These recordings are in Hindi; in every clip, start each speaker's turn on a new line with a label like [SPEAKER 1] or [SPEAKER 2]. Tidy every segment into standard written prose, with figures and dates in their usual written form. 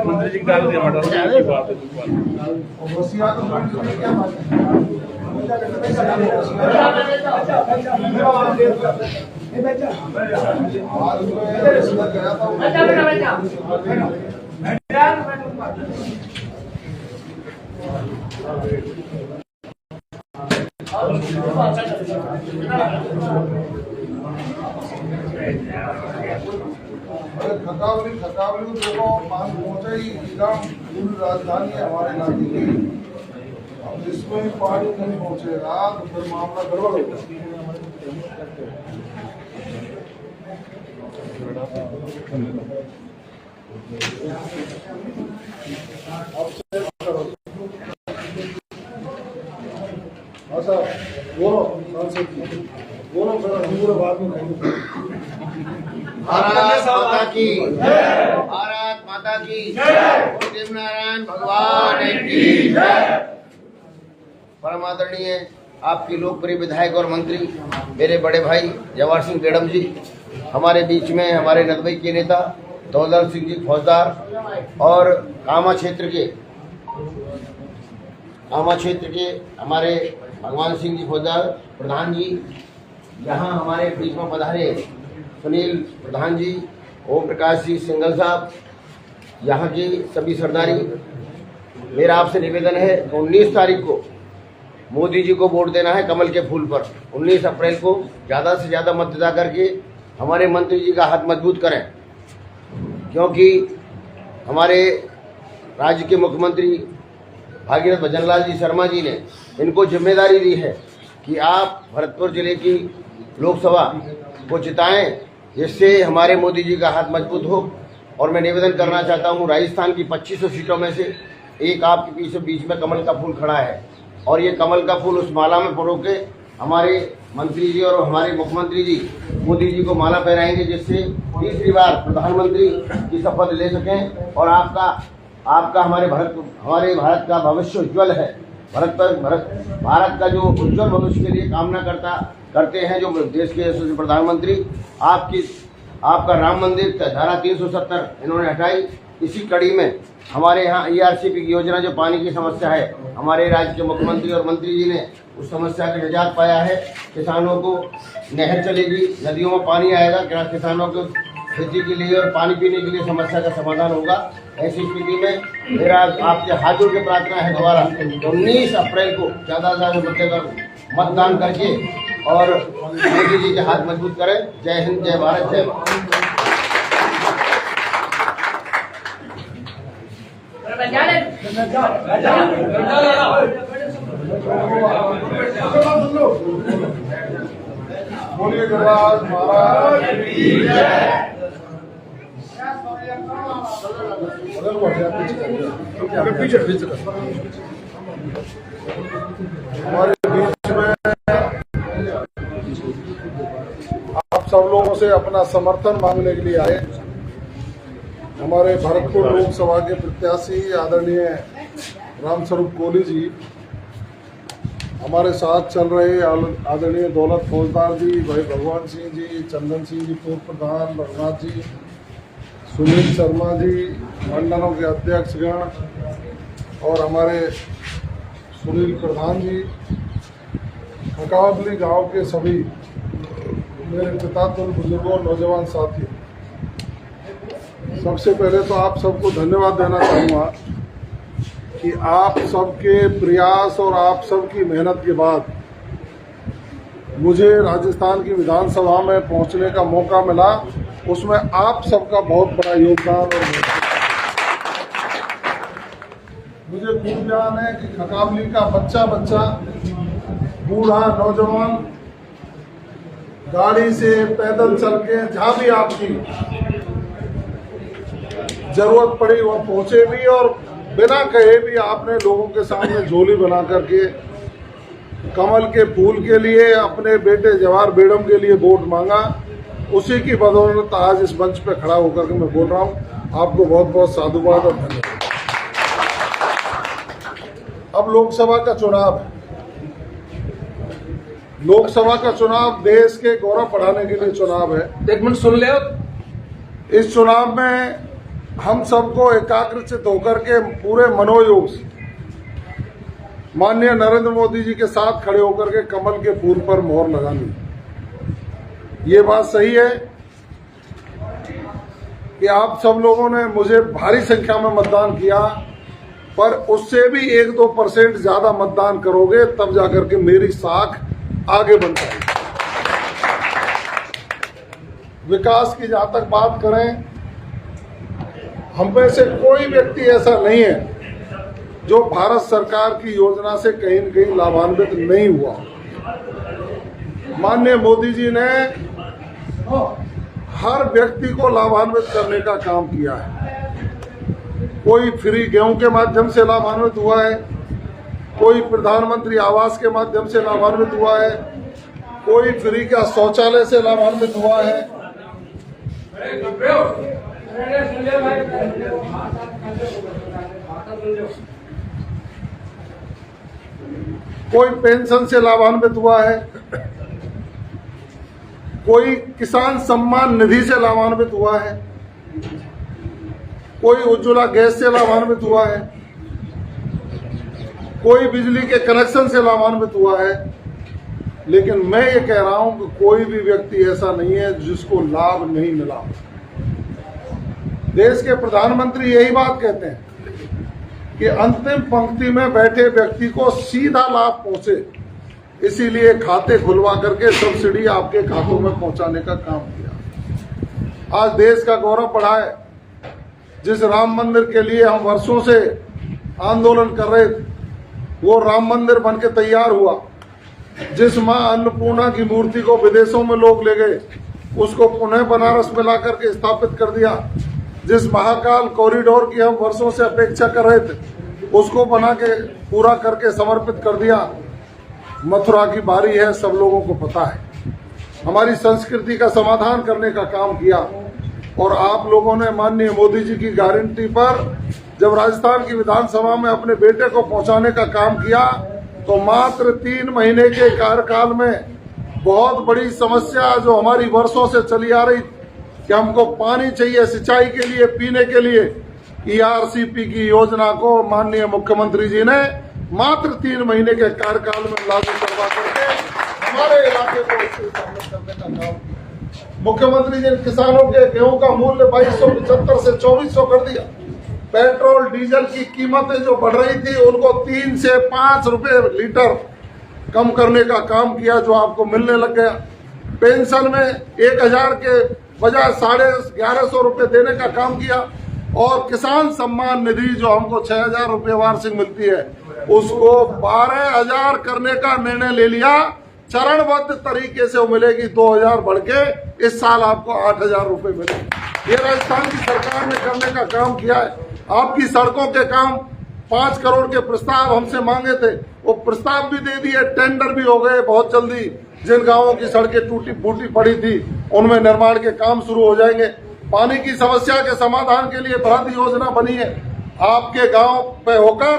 [SPEAKER 1] मंत्री जी डाल दिया
[SPEAKER 2] खकावली देखो पास पहुंचा ही एकदम पूरी राजधानी है हमारे इलाके की। अब जिसमें ही पानी नहीं पहुंचेगा तो फिर मामला गड़बड़ होगा। अच्छा बोलो बोलो पूरे बाद में
[SPEAKER 3] भारत माता की जय। भारत माता की जय। देवनारायण भगवान की जय। परम आदरणीय आपके लोकप्रिय विधायक और मंत्री मेरे बड़े भाई जवाहर सिंह बेड़म जी हमारे बीच में, हमारे नदबई के नेता दौलत सिंह जी फौजदार और कामा क्षेत्र के हमारे भगवान सिंह जी फौजदार प्रधान जी, यहाँ हमारे बीच में पधारे सुनील प्रधान जी, ओम प्रकाश जी सिंगल साहब, यहाँ की सभी सरदारी, मेरा आपसे निवेदन है 19 तारीख को मोदी जी को वोट देना है कमल के फूल पर। 19 अप्रैल को ज़्यादा से ज़्यादा मतदान करके हमारे मंत्री जी का हाथ मजबूत करें, क्योंकि हमारे राज्य के मुख्यमंत्री भागीरथ भजनलाल जी शर्मा जी ने इनको जिम्मेदारी दी है कि आप भरतपुर जिले की लोकसभा को जिताएं, जिससे हमारे मोदी जी का हाथ मजबूत हो। और मैं निवेदन करना चाहता हूं, राजस्थान की 2500 सीटों में से एक आपके पीछे बीच में कमल का फूल खड़ा है, और ये कमल का फूल उस माला में परो के हमारे मंत्री जी और हमारे मुख्यमंत्री जी मोदी जी को माला पहनाएंगे, जिससे तीसरी बार प्रधानमंत्री की शपथ ले सकें। और आपका हमारे भारत का भविष्य उज्ज्वल है। भारत का जो उज्ज्वल भविष्य के लिए कामना करते हैं जो देश के यशस्वी प्रधानमंत्री। आपका राम मंदिर धारा 370 इन्होंने हटाई। इसी कड़ी में हमारे यहाँ ERCP की योजना, जो पानी की समस्या है, हमारे राज्य के मुख्यमंत्री और मंत्री जी ने उस समस्या का निजात पाया है। किसानों को नहर चलेगी, नदियों में पानी आएगा, क्या किसानों को खेती के लिए और पानी पीने के लिए समस्या का समाधान होगा। ऐसी स्थिति में मेरा आपके हाथ जोड़ के प्रार्थना है दोबारा 19 अप्रैल को ज़्यादा से ज़्यादा मतदान करके और मोदी जी के हाथ मजबूत करें। जय हिंद, जय भारत, जय
[SPEAKER 2] बोलिए गणराज महाराज की जय। हमारे बीच में आप सब लोगों से अपना समर्थन मांगने के लिए आए। हमारे भरतपुर लोकसभा के प्रत्याशी आदरणीय रामस्वरूप कोहली जी हमारे साथ चल रहे, आदरणीय दौलत फौजदार जी, भाई भगवान सिंह जी, चंदन सिंह जी पूर्व प्रधान, रघुनाथ जी, सुनील शर्मा जी, मंडलों के अध्यक्षगण और हमारे सुनील प्रधान जी, खकावली गांव के सभी मेरे पिता तुम बुजुर्गों नौजवान साथी, सबसे पहले तो आप सबको धन्यवाद देना चाहूँगा कि आप सबके प्रयास और आप सबकी मेहनत के बाद मुझे राजस्थान की विधानसभा में पहुंचने का मौका मिला। उसमें आप सबका बहुत बड़ा योगदान और मुझे खूब ध्यान है कि खकावली का बच्चा बूढ़ा नौजवान गाड़ी से पैदल चल के जहाँ भी आपकी जरूरत पड़ी वह पहुंचे भी, और बिना कहे भी आपने लोगों के सामने झोली बना करके कमल के फूल के लिए अपने बेटे जवाहर बेड़म के लिए वोट मांगा। उसी की बदौलत आज इस मंच पे खड़ा होकर के मैं बोल रहा हूं। आपको बहुत बहुत साधुवाद और धन्यवाद। अब लोकसभा का चुनाव है। लोकसभा का चुनाव देश के गौरव बढ़ाने के लिए चुनाव है।
[SPEAKER 1] एक मिनट सुन ले।
[SPEAKER 2] इस चुनाव में हम सबको एकाग्रचित होकर के पूरे मनोयोग से माननीय नरेंद्र मोदी जी के साथ खड़े होकर के कमल के फूल पर मोहर लगानी। ये बात सही है कि आप सब लोगों ने मुझे भारी संख्या में मतदान किया, पर उससे भी 1-2% ज्यादा मतदान करोगे तब जाकर के मेरी साख आगे बढ़ पाएगी। विकास की जहां तक बात करें, हम में से कोई व्यक्ति ऐसा नहीं है जो भारत सरकार की योजना से कहीं न कहीं लाभान्वित नहीं हुआ। माननीय मोदी जी ने हर व्यक्ति को लाभान्वित करने का काम किया है। कोई फ्री गेहूं के माध्यम से लाभान्वित हुआ है, कोई प्रधानमंत्री आवास के माध्यम से लाभान्वित हुआ है, कोई फ्री का शौचालय से लाभान्वित हुआ है, कोई पेंशन से लाभान्वित हुआ है, कोई किसान सम्मान निधि से लाभान्वित हुआ है, कोई उज्ज्वला गैस से लाभान्वित हुआ है, कोई बिजली के कनेक्शन से लाभान्वित हुआ है। लेकिन मैं ये कह रहा हूं कि कोई भी व्यक्ति ऐसा नहीं है जिसको लाभ नहीं मिला। देश के प्रधानमंत्री यही बात कहते हैं कि अंतिम पंक्ति में बैठे व्यक्ति को सीधा लाभ पहुंचे, इसीलिए खाते खुलवा करके सब्सिडी आपके खातों में पहुंचाने का काम किया। आज देश का गौरव बढ़ाए। जिस राम मंदिर के लिए हम वर्षों से आंदोलन कर रहे थे, वो राम मंदिर बनके तैयार हुआ। जिस मां अन्नपूर्णा की मूर्ति को विदेशों में लोग ले गए, उसको पुनः बनारस में ला करके स्थापित कर दिया। जिस महाकाल कॉरिडोर की हम वर्षों से अपेक्षा कर रहे थे, उसको बना के पूरा करके समर्पित कर दिया। मथुरा की बारी है, सब लोगों को पता है। हमारी संस्कृति का समाधान करने का काम किया। और आप लोगों ने माननीय मोदी जी की गारंटी पर जब राजस्थान की विधानसभा में अपने बेटे को पहुंचाने का काम किया, तो मात्र 3 महीने के कार्यकाल में बहुत बड़ी समस्या जो हमारी वर्षों से चली आ रही कि हमको पानी चाहिए सिंचाई के लिए, पीने के लिए, ERCP की योजना को माननीय मुख्यमंत्री जी ने मात्र 3 महीने के कार्यकाल में लागू करवा करके हमारे इलाके को शामिल करने का काम किया। मुख्यमंत्री जी ने किसानों के गेहूं का मूल्य 2275 से 2400 कर दिया। पेट्रोल डीजल की कीमतें जो बढ़ रही थी, उनको 3 से 5 रुपए लीटर कम करने का काम किया, जो आपको मिलने लग गया। पेंशन में 1000 के बजाय 1150 रुपए देने का काम किया। और किसान सम्मान निधि जो हमको 6000 रुपए वार्षिक मिलती है, उसको 12000 करने का निर्णय ले लिया। चरणबद्ध तरीके से वो मिलेगी, 2000 बढ़ के इस साल आपको 8000 रुपए मिलेंगे। ये राजस्थान की सरकार ने करने का काम किया है। आपकी सड़कों के काम 5 करोड़ के प्रस्ताव हमसे मांगे थे, वो प्रस्ताव भी दे दिए, टेंडर भी हो गए। बहुत जल्दी जिन गांवों की सड़कें टूटी फूटी पड़ी थी, उनमें निर्माण के काम शुरू हो जाएंगे। पानी की समस्या के समाधान के लिए बृहद योजना बनी है। आपके गांव पे होकर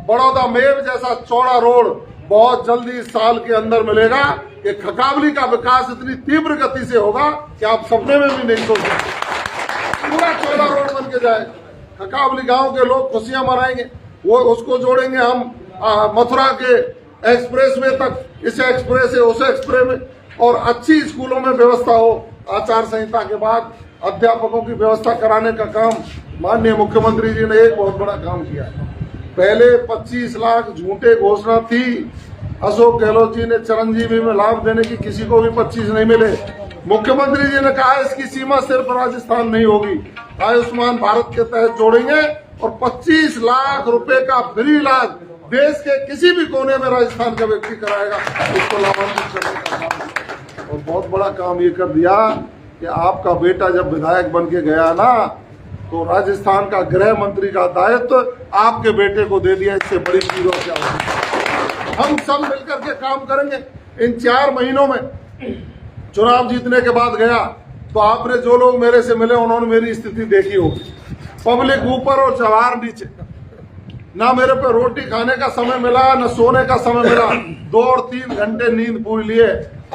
[SPEAKER 2] बड़ौदा मेव जैसा चौड़ा रोड बहुत जल्दी इस साल के अंदर मिलेगा। कि खकावली का विकास इतनी तीव्र गति से होगा कि आप सपने में भी नहीं सोच सकते। पूरा चौड़ा रोड बन के जाएगा। खकावली गांव के लोग खुशियां मनाएंगे। वो उसको जोड़ेंगे हम मथुरा के एक्सप्रेस वे तक, इस एक्सप्रेस से उस एक्सप्रेस में। और अच्छी स्कूलों में व्यवस्था हो। आचार संहिता के बाद अध्यापकों की व्यवस्था कराने का काम माननीय मुख्यमंत्री जी ने एक बहुत बड़ा काम किया है। पहले 25 लाख झूठे घोषणा थी। अशोक गहलोत जी ने चिरंजीवी में लाभ देने की, किसी को भी 25 नहीं मिले। मुख्यमंत्री जी ने कहा इसकी सीमा सिर्फ राजस्थान नहीं होगी, आयुष्मान भारत के तहत जोड़ेंगे और 25 लाख रुपए का फ्री इलाज देश के किसी भी कोने में राजस्थान का व्यक्ति कराएगा। इसको लाभान्वित करने का काम। और बहुत बड़ा काम ये कर दिया कि आपका बेटा जब विधायक बन के गया ना, तो राजस्थान का गृह मंत्री का दायित्व आपके बेटे को दे दिया। इससे बड़ी चीज और क्या होगी। हम सब मिलकर के काम करेंगे। इन 4 महीनों में चुनाव जीतने के बाद गया, तो आपने जो लोग मेरे से मिले उन्होंने मेरी स्थिति देखी होगी। पब्लिक ऊपर और जवार नीचे, ना मेरे पे रोटी खाने का समय मिला न सोने का समय मिला। 2 और 3 घंटे नींद पूरी लिए।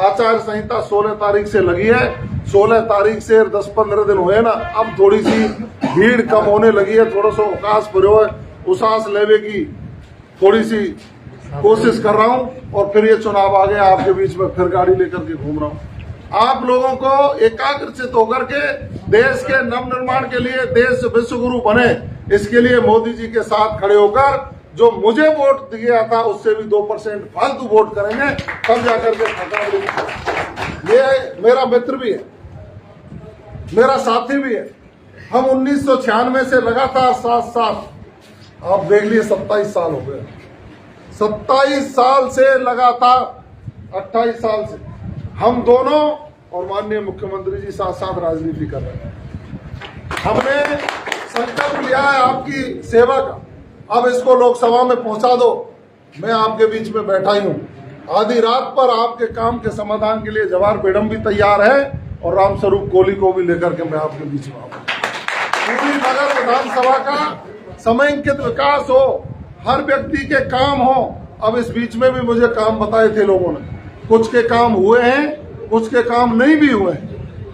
[SPEAKER 2] आचार संहिता 16 तारीख से लगी है, 16 तारीख से 10-15 दिन हुए ना, अब थोड़ी सी भीड़ कम होने लगी है, थोड़ा सा अवकाश पड़ो है, उसास लेवे की थोड़ी सी कोशिश कर रहा हूं। और फिर ये चुनाव आ गया, आपके बीच में फिर गाड़ी लेकर के घूम रहा हूं। आप लोगों को एकाग्रचित होकर के देश के नव निर्माण के लिए, देश विश्व गुरु बने, इसके लिए मोदी जी के साथ खड़े होकर जो मुझे वोट दिया था उससे भी 2% फालतू वोट करेंगे, तब जाकर के ये मेरा मित्र भी है, मेरा साथी भी है। हम 1996 से लगातार साथ आप देख लिए 27 साल हो गए। 27 साल से लगातार 28 साल से हम दोनों और माननीय मुख्यमंत्री जी साथ साथ राजनीति कर रहे हैं। हमने संकल्प लिया है आपकी सेवा का। अब इसको लोकसभा में पहुंचा दो। मैं आपके बीच में बैठा ही हूं। आधी रात पर आपके काम के समाधान के लिए जवाहर बेडम भी तैयार है और रामस्वरूप कोहली को भी लेकर के मैं आपके बीच में आऊंगा। पूरी नगर विधानसभा का समयंकित विकास हो, हर व्यक्ति के काम हो। अब इस बीच में भी मुझे काम बताए थे लोगों ने, कुछ के काम हुए हैं, कुछ के काम नहीं भी हुए।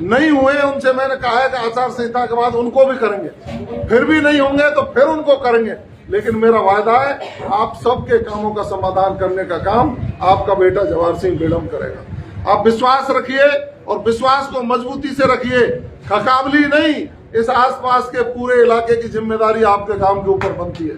[SPEAKER 2] नहीं हुए उनसे मैंने कहा है कि आचार संहिता के बाद उनको भी करेंगे, फिर भी नहीं होंगे तो फिर उनको करेंगे। लेकिन मेरा वायदा है आप सबके कामों का समाधान करने का काम आपका बेटा जवाहर सिंह बेडम करेगा। आप विश्वास रखिए और विश्वास को मजबूती से रखिए। खकाबली नहीं, इस आसपास के पूरे इलाके की जिम्मेदारी आपके काम के ऊपर बनती है।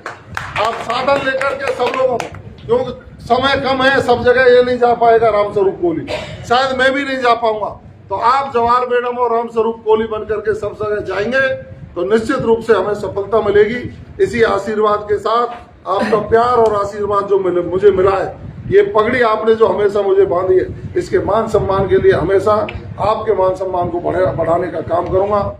[SPEAKER 2] आप साधन लेकर के सब लोगों को, क्योंकि समय कम है, सब जगह ये नहीं जा पाएगा रामस्वरूप कोहली, शायद मैं भी नहीं जा पाऊंगा, तो आप जवाहर बेडम और रामस्वरूप कोहली बनकर के सब जगह जाएंगे तो निश्चित रूप से हमें सफलता मिलेगी। इसी आशीर्वाद के साथ आपका प्यार और आशीर्वाद जो मुझे मिला है, ये पगड़ी आपने जो हमेशा मुझे बांधी है, इसके मान सम्मान के लिए हमेशा आपके मान सम्मान को बढ़ाने का काम करूंगा।